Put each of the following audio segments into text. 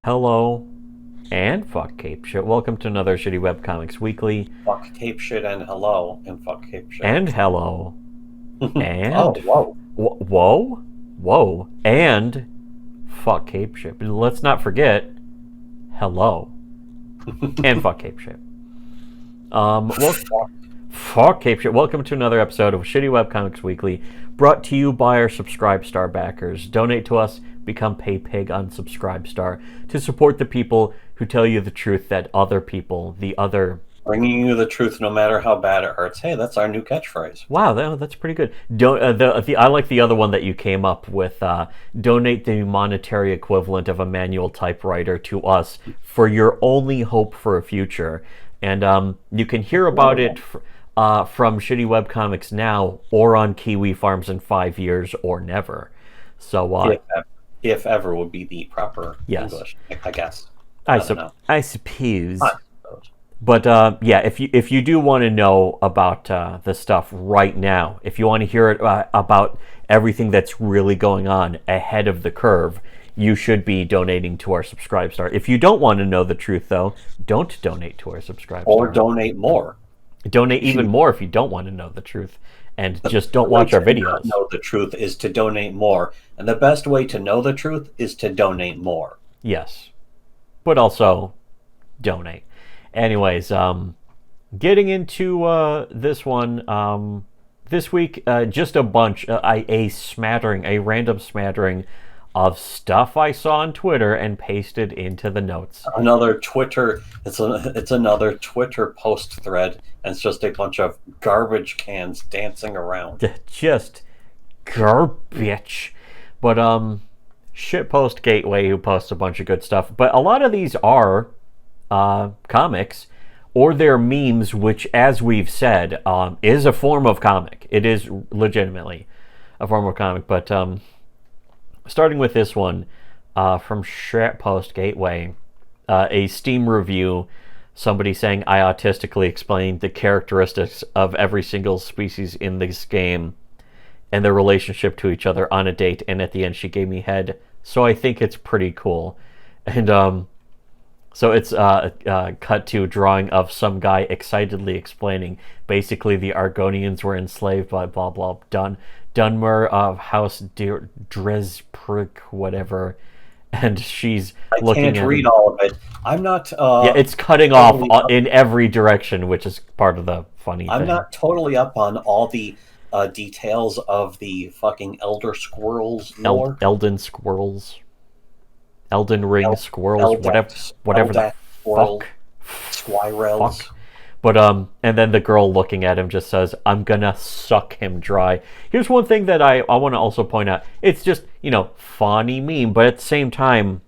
Hello and fuck cape shit. Welcome to another Shittywebcomics Weekly. Fuck cape shit and hello and fuck cape shit. And hello. And oh, whoa. Whoa. And fuck cape shit. But let's not forget hello. And fuck cape shit. Fuck cape shit. Welcome to another episode of Shittywebcomics Weekly, brought to you by our Subscribe Star backers. Donate to us, become Pay Pig on Subscribe Star to support the people who tell you the truth that other people, bringing you the truth no matter how bad it hurts. Hey, that's our new catchphrase. Wow, that's pretty good. I like the other one that you came up with. Donate the monetary equivalent of a manual typewriter to us for your only hope for a future. And you can hear about it from Shitty Webcomics now, or on Kiwi Farms in 5 years, or never. So if ever would be the proper English, I guess. I suppose. But if you do want to know about the stuff right now, if you want to hear about everything that's really going on ahead of the curve, you should be donating to our Subscribe Star. If you don't want to know the truth, though, don't donate to our Subscribe Star. Or donate more. Donate even more if you don't want to know the truth. And just don't watch our videos. Know the truth is to donate more. And the best way to know the truth is to donate more. Yes. But also, donate. Anyways, getting into this one, this week, just a bunch, a random smattering of stuff I saw on Twitter and pasted into the notes. Another Twitter, it's another Twitter post thread, and it's just a bunch of garbage cans dancing around. Just garbage. But Shitpost Gateway, who posts a bunch of good stuff, but a lot of these are comics, or they're memes, which, as we've said, is a form of comic. It is legitimately a form of comic. But starting with this one from Shitpost Gateway, a Steam review, somebody saying, I autistically explained the characteristics of every single species in this game and their relationship to each other on a date, and at the end she gave me head, so I think it's pretty cool. And so it's cut to a drawing of some guy excitedly explaining basically the Argonians were enslaved by blah blah Dunmer of House Dresprick, whatever, and she's looking at... I can't read all of it. I'm not... it's cutting totally off in every direction, which is part of the funny thing. I'm not totally up on all the details of the fucking Elder Squirrels lore. Elden Squirrels. Elden Ring Squirrels, whatever the fuck. Squirrels. Fuck. But and then the girl looking at him just says, I'm gonna suck him dry. Here's one thing that I want to also point out. It's just, funny meme, but at the same time,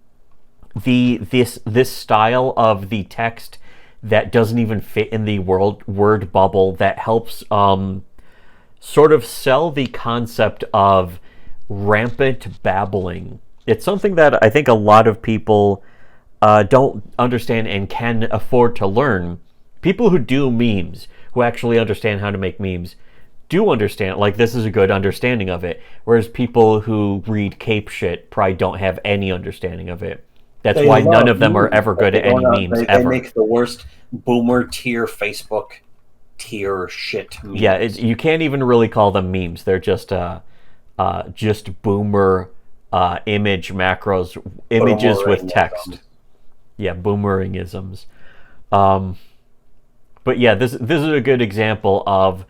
this style of the text that doesn't even fit in the word bubble that helps sort of sell the concept of rampant babbling. It's something that I think a lot of people don't understand and can afford to learn. People who do memes, who actually understand how to make memes, do understand, like, this is a good understanding of it. Whereas people who read cape shit probably don't have any understanding of it. That's why none of them are ever good at any memes, ever. They make the worst boomer tier Facebook tier shit memes. Yeah, you can't even really call them memes. They're just boomer image macros, images with text. Yeah, boomeringisms. But yeah, this is a good example of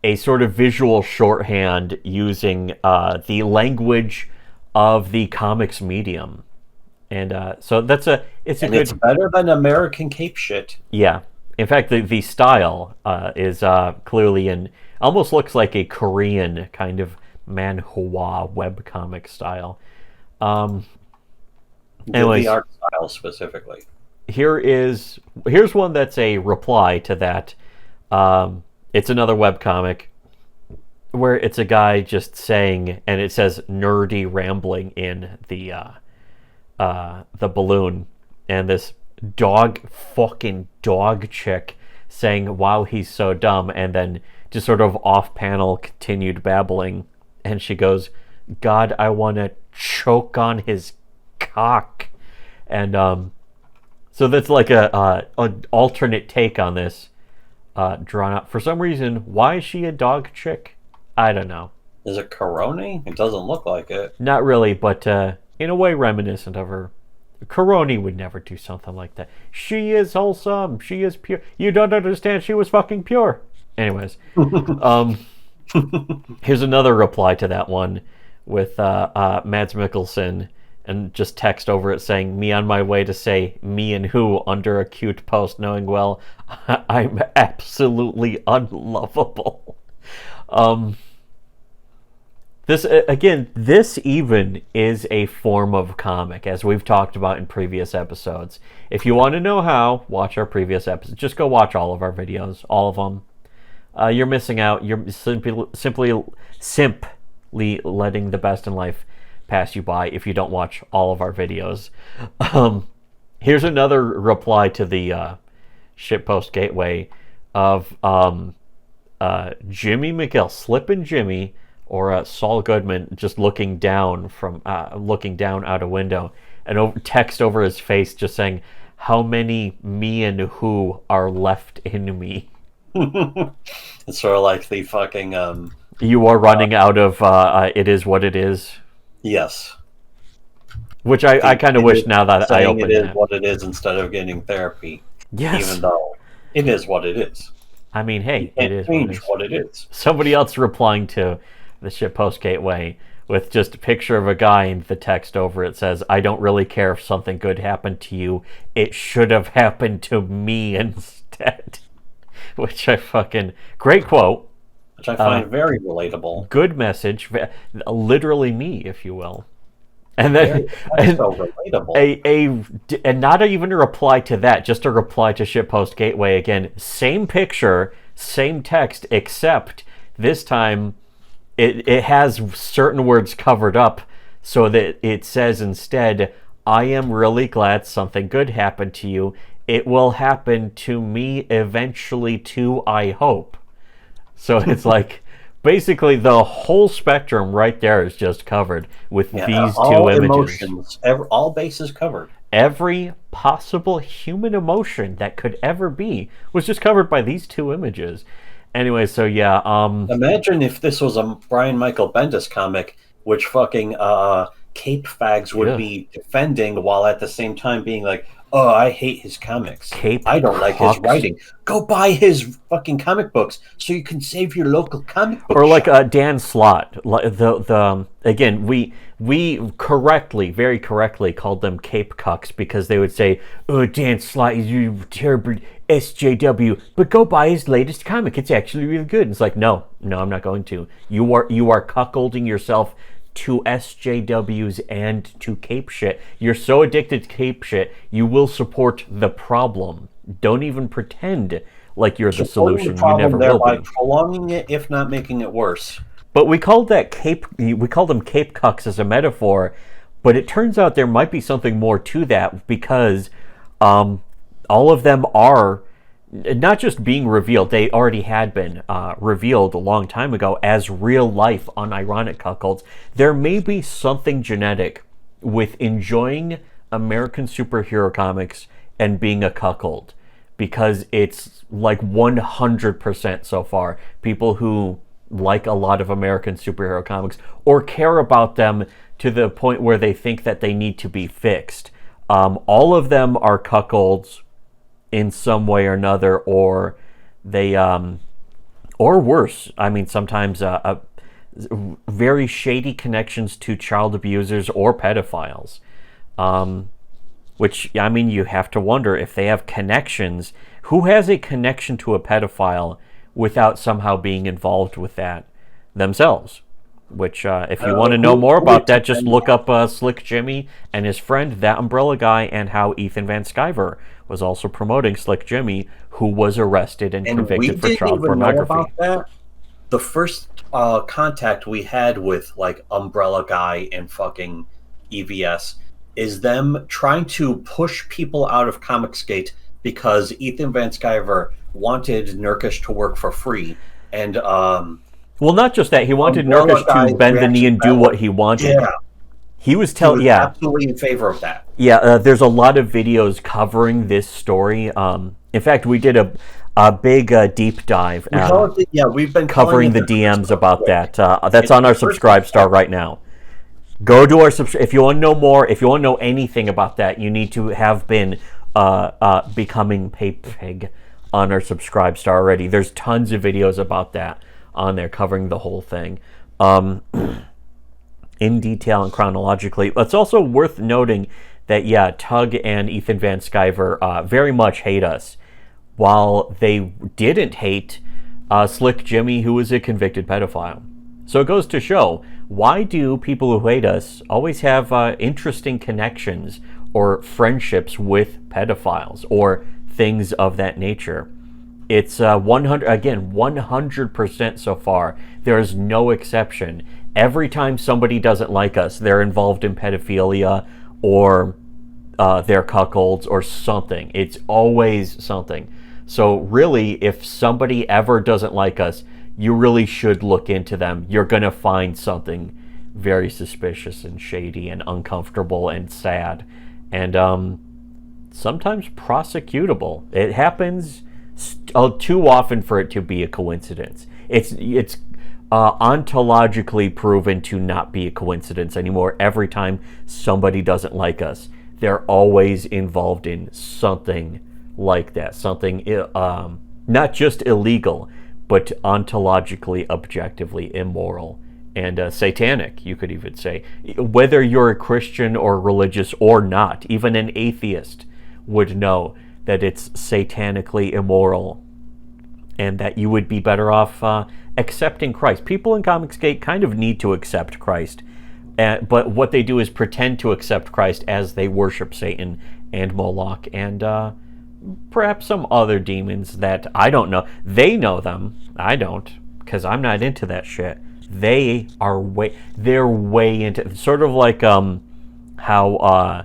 a sort of visual shorthand using the language of the comics medium. And so it's better than American cape shit. Yeah. In fact, the style is clearly almost looks like a Korean kind of manhwa webcomic style. Anyways, the art style specifically. Here's one that's a reply to that. It's another webcomic where it's a guy just saying, and it says nerdy rambling in the balloon, and this fucking dog chick saying, wow, he's so dumb, and then just sort of off-panel continued babbling, and she goes, God, I want to choke on his cock. And so that's like an alternate take on this, drawn up. For some reason, why is she a dog chick? I don't know. Is it Coroni? It doesn't look like it. Not really, but in a way reminiscent of her. Coroni would never do something like that. She is wholesome. She is pure. You don't understand. She was fucking pure. Anyways, here's another reply to that one with Mads Mikkelsen, and just text over it saying, "Me on my way to say me and who," under a cute post, knowing well I'm absolutely unlovable. This even is a form of comic, as we've talked about in previous episodes. If you want to know how, watch our previous episodes. Just go watch all of our videos, all of them. You're missing out. You're simply letting the best in life pass you by if you don't watch all of our videos. Here's another reply to the Shitpost Gateway of Jimmy McGill, Slippin' Jimmy, or Saul Goodman, just looking down out a window, and text over his face just saying, "How many me and who are left in me?" It's sort of like the fucking you are running out of it is what it is. Yes. Which I kind of wish now that I opened it is that. what it is instead of getting therapy. Yes. Even though it is what it is. I mean, hey, it is what it is. Somebody else replying to the Shitpost Gateway with just a picture of a guy, and the text over it says, "I don't really care if something good happened to you. It should have happened to me instead." Which great quote. Which I find very relatable. Good message. Literally me, if you will. And then so relatable. And not even a reply to that, just a reply to Shitpost Gateway again. Same picture, same text, except this time it has certain words covered up so that it says instead, "I am really glad something good happened to you. It will happen to me eventually too, I hope." So it's like basically the whole spectrum right there is just covered with these two images. Emotions, all bases covered. Every possible human emotion that could ever be was just covered by these two images. Anyway, so yeah. Imagine if this was a Brian Michael Bendis comic, which fucking cape fags would be defending while at the same time being like, "Oh, I hate his comics. I don't like his writing. Go buy his fucking comic books so you can save your local comic book." Or like Dan Slott. Again, we very correctly called them cape cucks because they would say, "Oh, Dan Slott is a terrible SJW, but go buy his latest comic. It's actually really good." And it's like, no, I'm not going to. You are cuckolding yourself to SJWs and to cape shit. You're so addicted to cape shit, you will support the problem. Don't even pretend like you're the solution. You never will by be. Prolonging it, if not making it worse. But we called them cape cucks as a metaphor, but it turns out there might be something more to that because all of them are not just being revealed, they already had been revealed a long time ago as real life unironic cuckolds. There may be something genetic with enjoying American superhero comics and being a cuckold, because it's like 100% so far people who like a lot of American superhero comics or care about them to the point where they think that they need to be fixed. All of them are cuckolds in some way or another, or they or worse. I mean, sometimes very shady connections to child abusers or pedophiles, which, I mean, you have to wonder if they have connections. Who has a connection to a pedophile without somehow being involved with that themselves? Which, if you want to know more about that, just look up Slick Jimmy and his friend, That Umbrella Guy, and how Ethan Van Sciver was also promoting Slick Jimmy, who was arrested and convicted for child pornography. Know about that. The first contact we had with like Umbrella Guy and fucking EVS is them trying to push people out of Comicsgate because Ethan Van Sciver wanted Nurkish to work for free, and well, not just that, he wanted Nurkish to bend the knee and do what he wanted. Yeah. He was absolutely in favor of that. Yeah, there's a lot of videos covering this story. In fact, we did a big deep dive. We've been covering the DMs about that. That's on our Subscribestar right now. Go to our if you want to know more, if you want to know anything about that, you need to have been becoming PayPig on our Subscribestar already. There's tons of videos about that on there covering the whole thing in detail and chronologically. It's also worth noting that, Tug and Ethan Van Sciver very much hate us, while they didn't hate Slick Jimmy, who was a convicted pedophile. So it goes to show, why do people who hate us always have interesting connections or friendships with pedophiles or things of that nature? It's 100% so far. There is no exception. Every time somebody doesn't like us, they're involved in pedophilia or they're cuckolds or something. It's always something. So really, if somebody ever doesn't like us, you really should look into them. You're going to find something very suspicious and shady and uncomfortable and sad. And sometimes prosecutable. It happens too often for it to be a coincidence. It's ontologically proven to not be a coincidence anymore. Every time somebody doesn't like us, they're always involved in something like that. Something not just illegal, but ontologically, objectively immoral and satanic, you could even say. Whether you're a Christian or religious or not, even an atheist would know that it's satanically immoral and that you would be better off accepting Christ. People in Comicsgate kind of need to accept Christ, but what they do is pretend to accept Christ as they worship Satan and Moloch and perhaps some other demons that I don't know. They know them. I don't, because I'm not into that shit. They're way into, sort of like how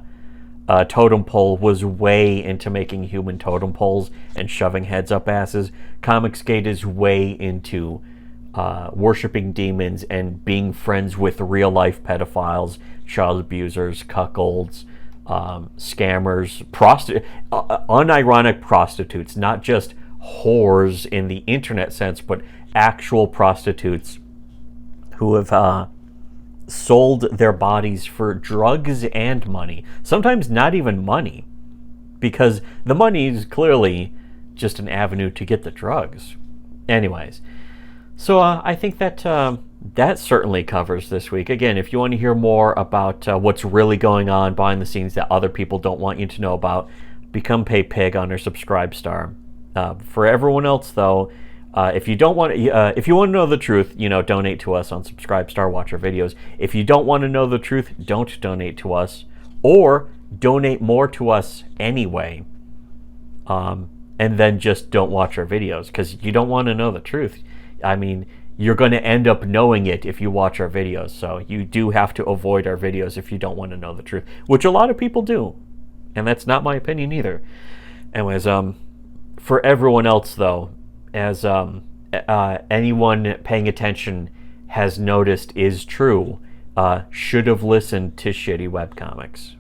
Totem Pole was way into making human totem poles and shoving heads up asses. Comicsgate is way into worshiping demons and being friends with real life pedophiles, child abusers, cuckolds, scammers, unironic prostitutes, not just whores in the internet sense, but actual prostitutes who have sold their bodies for drugs and money. Sometimes not even money, because the money is clearly just an avenue to get the drugs. Anyways, so I think that that certainly covers this week. Again, if you want to hear more about what's really going on behind the scenes that other people don't want you to know about, become PayPig on our Subscribestar. For everyone else, though, if you want to know the truth, donate to us on Subscribestar. Watch our videos. If you don't want to know the truth, don't donate to us, or donate more to us anyway. And then just don't watch our videos because you don't want to know the truth. I mean, you're going to end up knowing it if you watch our videos. So you do have to avoid our videos if you don't want to know the truth, which a lot of people do. And that's not my opinion either. Anyways, for everyone else, though, as anyone paying attention has noticed is true, should have listened to Shitty Webcomics.